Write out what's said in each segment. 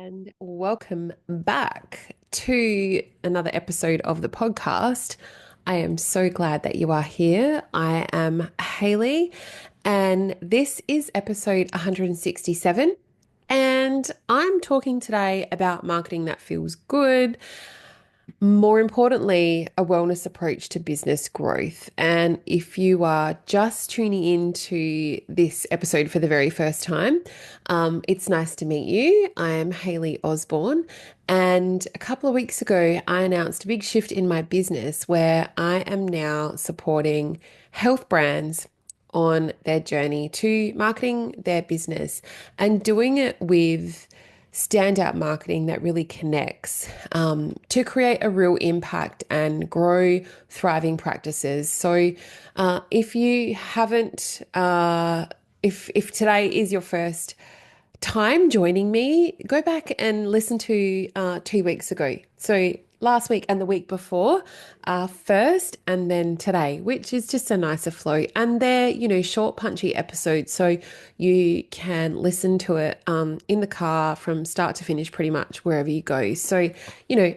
And welcome back to another episode of the podcast. I am so glad that you are here. I am Hayley, and this is episode 167. And I'm talking today about marketing that feels good, more importantly, a wellness approach to business growth. And if you are just tuning into this episode for the very first time, it's nice to meet you. I am Hayley Osborne. And a couple of weeks ago, I announced a big shift in my business where I am now supporting health brands on their journey to marketing their business and doing it with standout marketing that really connects to create a real impact and grow thriving practices. So, if you haven't, if today is your first time joining me, go back and listen to 2 weeks ago. So last week and the week before, first, and then today, which is just a nicer flow. And they're, short, punchy episodes. So you can listen to it in the car from start to finish, pretty much wherever you go. So,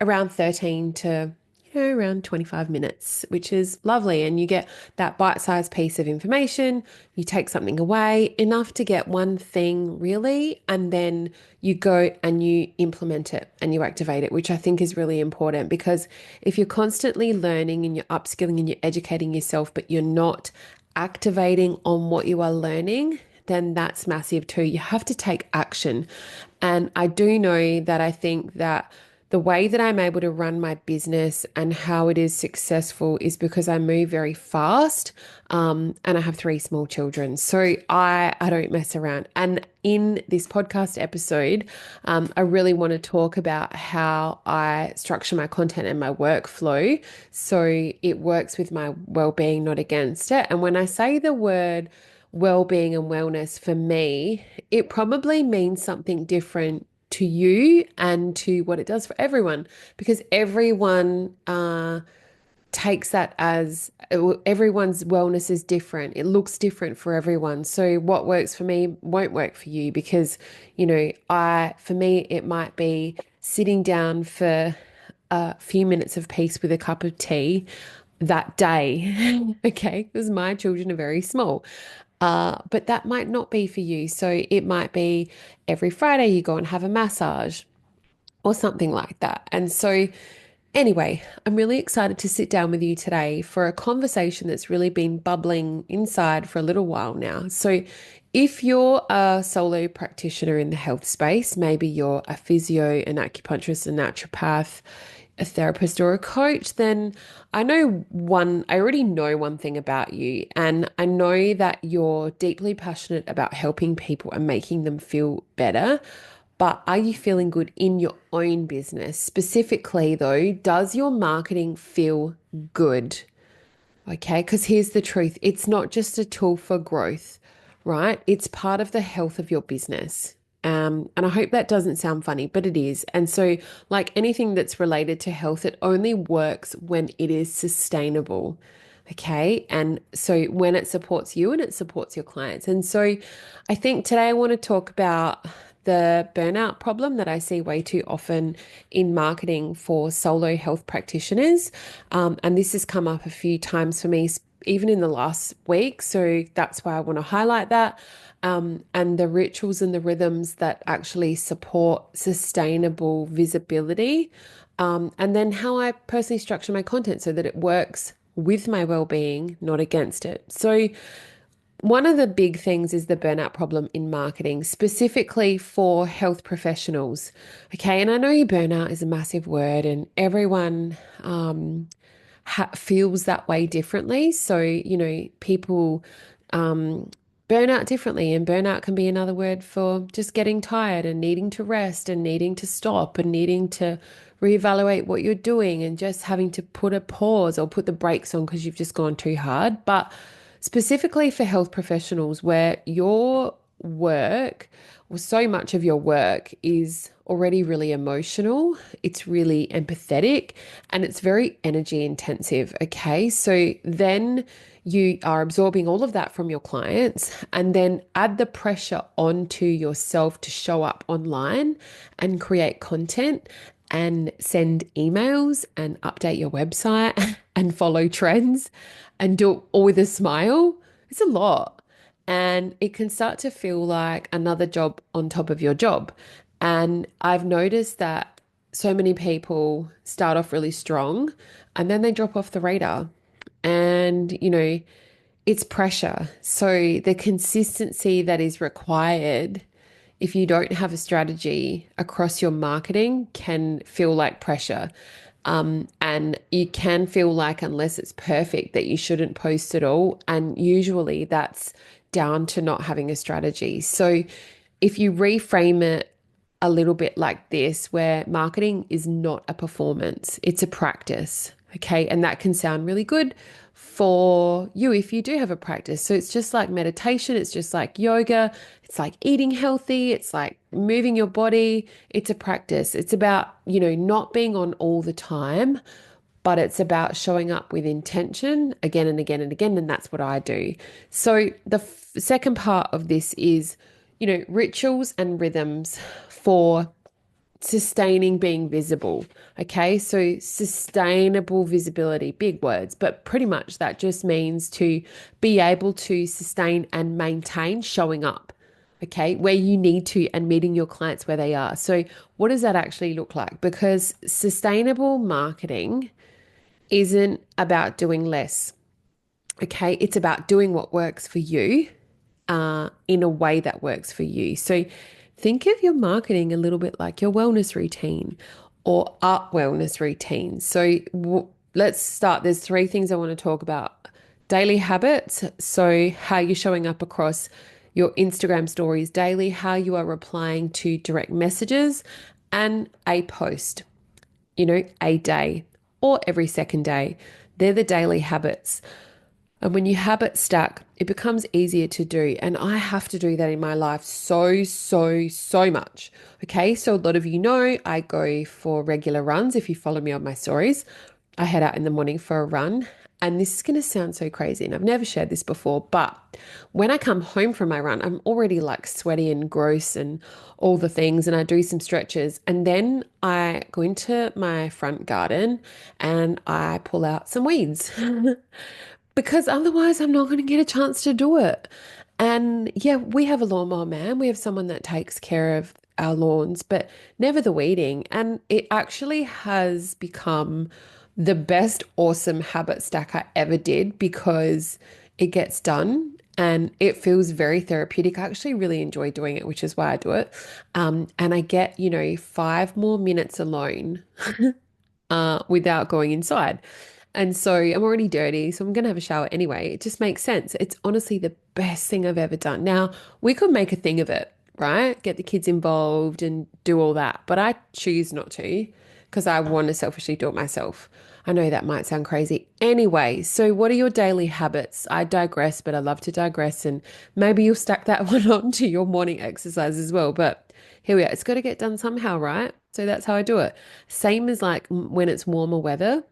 around 13 to around 25 minutes, which is lovely. And you get that bite-sized piece of information. You take something away, enough to get one thing really, and then you go and you implement it and you activate it, which I think is really important because if you're constantly learning and you're upskilling and you're educating yourself, but you're not activating on what you are learning, then that's massive too. You have to take action. And I do know that I think that the way that I'm able to run my business and how it is successful is because I move very fast, and I have three small children. So I don't mess around. And in this podcast episode, I really want to talk about how I structure my content and my workflow so it works with my well-being, not against it. And when I say the word well-being and wellness, for me, it probably means something different to you and to what it does for everyone because everyone takes that as everyone's wellness is different. It looks different for everyone. So what works for me won't work for you because, for me, it might be sitting down for a few minutes of peace with a cup of tea that day. Okay, because my children are very small. But that might not be for you. So it might be every Friday you go and have a massage or something like that. And so, anyway, I'm really excited to sit down with you today for a conversation that's really been bubbling inside for a little while now. So, if you're a solo practitioner in the health space, maybe you're a physio, an acupuncturist, a naturopath, a therapist or a coach, then I already know one thing about you. And I know that you're deeply passionate about helping people and making them feel better. But are you feeling good in your own business? Specifically, though, does your marketing feel good? Okay, because here's the truth. It's not just a tool for growth, right? It's part of the health of your business. And I hope that doesn't sound funny, but it is. And so, like anything that's related to health, it only works when it is sustainable. Okay. And so when it supports you and it supports your clients. And so I think today I want to talk about the burnout problem that I see way too often in marketing for solo health practitioners. And this has come up a few times for me, even in the last week. So that's why I want to highlight that. And the rituals and the rhythms that actually support sustainable visibility. And then how I personally structure my content so that it works with my well-being, not against it. So one of the big things is the burnout problem in marketing, specifically for health professionals. Okay, and I know burnout is a massive word and everyone feels that way differently. So, people burn out differently, and burnout can be another word for just getting tired and needing to rest and needing to stop and needing to reevaluate what you're doing and just having to put a pause or put the brakes on because you've just gone too hard. But specifically for health professionals, where your work or so much of your work is already really emotional, it's really empathetic, and it's very energy intensive. Okay. So then you are absorbing all of that from your clients and then add the pressure onto yourself to show up online and create content and send emails and update your website and follow trends and do it all with a smile. It's a lot. And it can start to feel like another job on top of your job. And I've noticed that so many people start off really strong and then they drop off the radar. And, it's pressure. So the consistency that is required if you don't have a strategy across your marketing can feel like pressure. And you can feel like, unless it's perfect, that you shouldn't post at all. And usually that's down to not having a strategy. So if you reframe it a little bit like this, where marketing is not a performance, it's a practice. Okay. And that can sound really good for you if you do have a practice. So it's just like meditation, it's just like yoga, it's like eating healthy, it's like moving your body. It's a practice. It's about, not being on all the time, but it's about showing up with intention again and again and again. And that's what I do. So the second part of this is, rituals and rhythms for sustaining being visible. Okay. So sustainable visibility, big words, but pretty much that just means to be able to sustain and maintain showing up. Okay. Where you need to and meeting your clients where they are. So what does that actually look like? Because sustainable marketing isn't about doing less. Okay. It's about doing what works for you in a way that works for you. So think of your marketing a little bit like your wellness routine or art wellness routine. So let's start. There's three things I want to talk about. Daily habits. So how you're showing up across your Instagram stories daily, how you are replying to direct messages, and a post, a day or every second day. They're the daily habits. And when you habit stack, it becomes easier to do. And I have to do that in my life so much. Okay. So a lot of you know I go for regular runs. If you follow me on my stories, I head out in the morning for a run. And this is going to sound so crazy. And I've never shared this before, but when I come home from my run, I'm already like sweaty and gross and all the things. And I do some stretches. And then I go into my front garden and I pull out some weeds. Because otherwise I'm not going to get a chance to do it. And yeah, we have a lawnmower man. We have someone that takes care of our lawns, but never the weeding. And it actually has become the best awesome habit stack I ever did because it gets done and it feels very therapeutic. I actually really enjoy doing it, which is why I do it. And I get, 5 more minutes alone without going inside. And so I'm already dirty, so I'm going to have a shower anyway. It just makes sense. It's honestly the best thing I've ever done. Now, we could make a thing of it, right? Get the kids involved and do all that. But I choose not to because I want to selfishly do it myself. I know that might sound crazy. Anyway, so what are your daily habits? I digress, but I love to digress. And maybe you'll stack that one on to your morning exercise as well. But here we are. It's got to get done somehow, right? So that's how I do it. Same as like when it's warmer weather,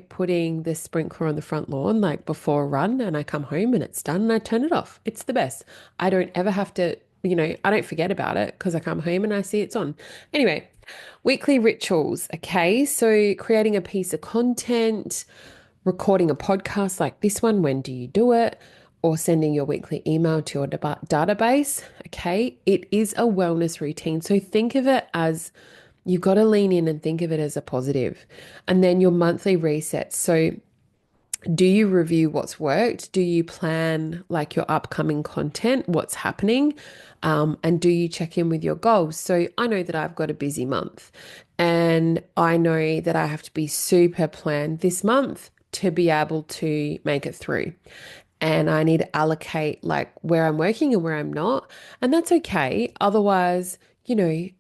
putting the sprinkler on the front lawn like before a run and I come home and it's done and I turn it off. It's the best. I don't ever have to, I don't forget about it because I come home and I see it's on. Anyway, weekly rituals. Okay. So creating a piece of content, recording a podcast like this one. When do you do it? Or sending your weekly email to your database. Okay. It is a wellness routine. So think of it as you've got to lean in and think of it as a positive. And then your monthly resets. So do you review what's worked? Do you plan like your upcoming content, what's happening? And do you check in with your goals? So I know that I've got a busy month and I know that I have to be super planned this month to be able to make it through. And I need to allocate like where I'm working and where I'm not. And that's okay. Otherwise,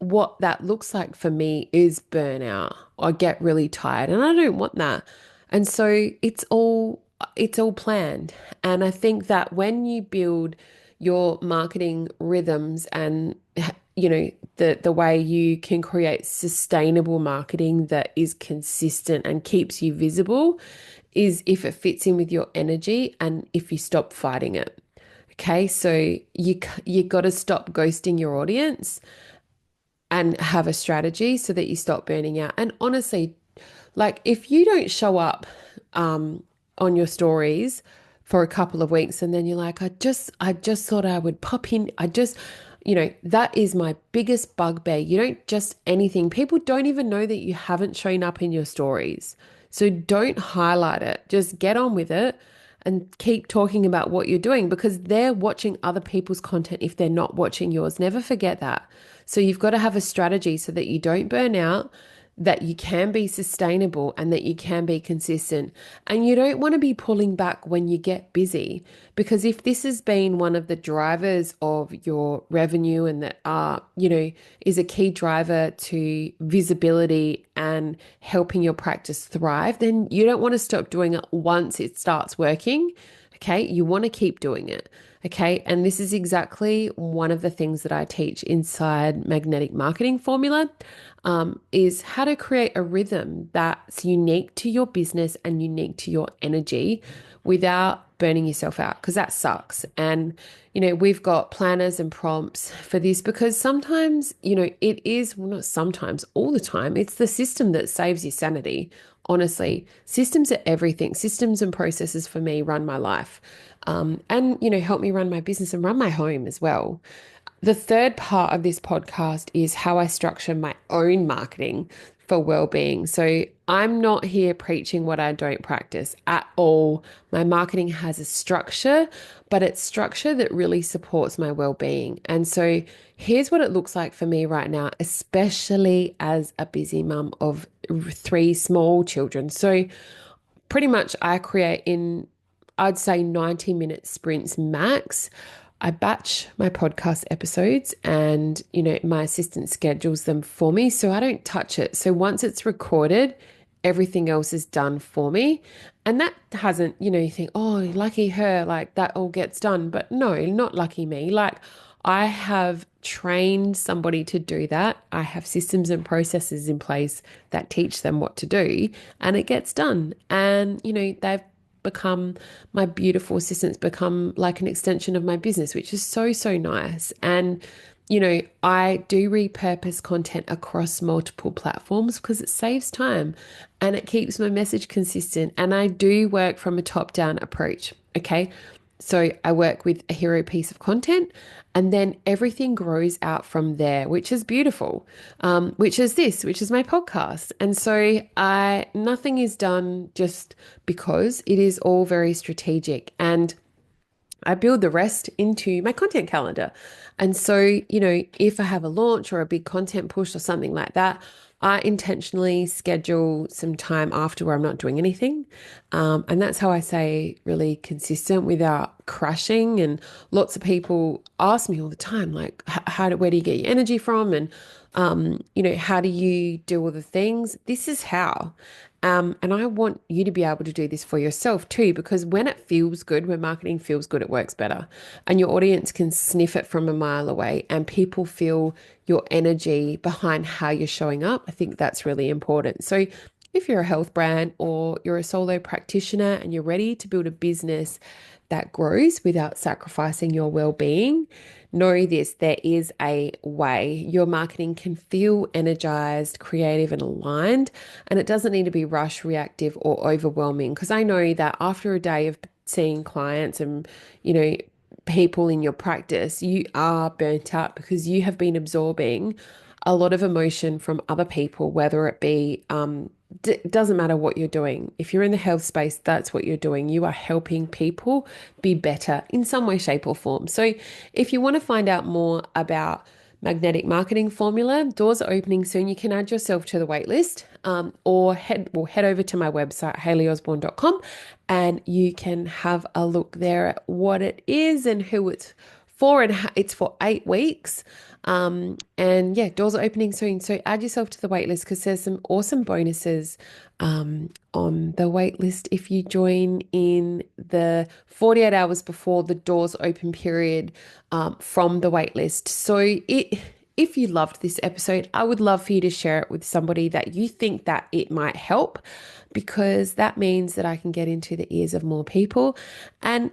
what that looks like for me is burnout. I get really tired and I don't want that. And so it's all planned. And I think that when you build your marketing rhythms and the way you can create sustainable marketing that is consistent and keeps you visible is if it fits in with your energy and if you stop fighting it. Okay, so you got to stop ghosting your audience and have a strategy so that you stop burning out. And honestly, like if you don't show up on your stories for a couple of weeks and then you're like, I just thought I would pop in. That is my biggest bugbear. You don't just anything. People don't even know that you haven't shown up in your stories. So don't highlight it. Just get on with it and keep talking about what you're doing because they're watching other people's content if they're not watching yours. Never forget that. So you've got to have a strategy so that you don't burn out, that you can be sustainable and that you can be consistent. And you don't want to be pulling back when you get busy because if this has been one of the drivers of your revenue and that is a key driver to visibility and helping your practice thrive, then you don't want to stop doing it once it starts working. Okay, you want to keep doing it. Okay, and this is exactly one of the things that I teach inside Magnetic Marketing Formula, is how to create a rhythm that's unique to your business and unique to your energy without burning yourself out, because that sucks. And, we've got planners and prompts for this because sometimes, it is, well, not sometimes, all the time, it's the system that saves your sanity. Honestly, systems are everything. Systems and processes for me run my life, and help me run my business and run my home as well. The third part of this podcast is how I structure my own marketing for well-being. So I'm not here preaching what I don't practice at all. My marketing has a structure, but it's structure that really supports my well-being. And so here's what it looks like for me right now, especially as a busy mum of three small children. So pretty much I create in, I'd say 90-minute sprints max. I batch my podcast episodes and, my assistant schedules them for me, so I don't touch it. So once it's recorded, everything else is done for me. And that hasn't, you think, oh, lucky her, like that all gets done. But no, not lucky me. Like I have trained somebody to do that. I have systems and processes in place that teach them what to do, and it gets done. And, they've become my beautiful assistants, become like an extension of my business, which is so, so nice. And, I do repurpose content across multiple platforms because it saves time and it keeps my message consistent. And I do work from a top-down approach. Okay. So I work with a hero piece of content and then everything grows out from there, which is beautiful, which is my podcast. And so nothing is done just because. It is all very strategic. And I build the rest into my content calendar. And so, if I have a launch or a big content push or something like that, I intentionally schedule some time after where I'm not doing anything. And that's how I say really consistent without crashing. And lots of people ask me all the time, like, where do you get your energy from? And, how do you do all the things? This is how. And I want you to be able to do this for yourself too, because when it feels good, when marketing feels good, it works better. And your audience can sniff it from a mile away and people feel your energy behind how you're showing up. I think that's really important. So if you're a health brand or you're a solo practitioner and you're ready to build a business that grows without sacrificing your well-being, know this, there is a way. Your marketing can feel energized, creative, and aligned, and it doesn't need to be rush, reactive, or overwhelming. Because I know that after a day of seeing clients and, people in your practice, you are burnt out because you have been absorbing a lot of emotion from other people, whether it be, doesn't matter what you're doing. If you're in the health space, that's what you're doing. You are helping people be better in some way, shape, or form. So if you want to find out more about Magnetic Marketing Formula, doors are opening soon. You can add yourself to the wait list, or head over to my website, hayleyosborne.com, and you can have a look there at what it is and who it's it's for 8 weeks. And yeah, doors are opening soon. So add yourself to the wait list because there's some awesome bonuses on the wait list if you join in the 48 hours before the doors open period from the wait list. If you loved this episode, I would love for you to share it with somebody that you think that it might help, because that means that I can get into the ears of more people. And,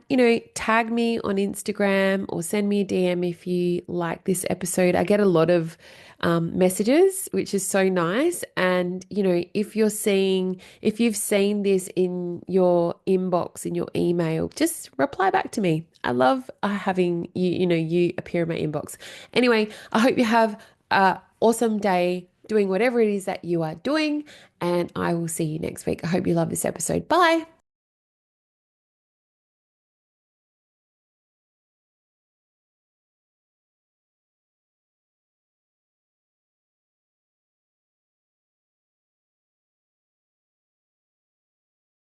tag me on Instagram or send me a DM if you like this episode. I get a lot of messages, which is so nice. And, if you've seen this in your inbox, in your email, just reply back to me. I love having you appear in my inbox. Anyway, I hope you have an awesome day doing whatever it is that you are doing, and I will see you next week. I hope you love this episode. Bye.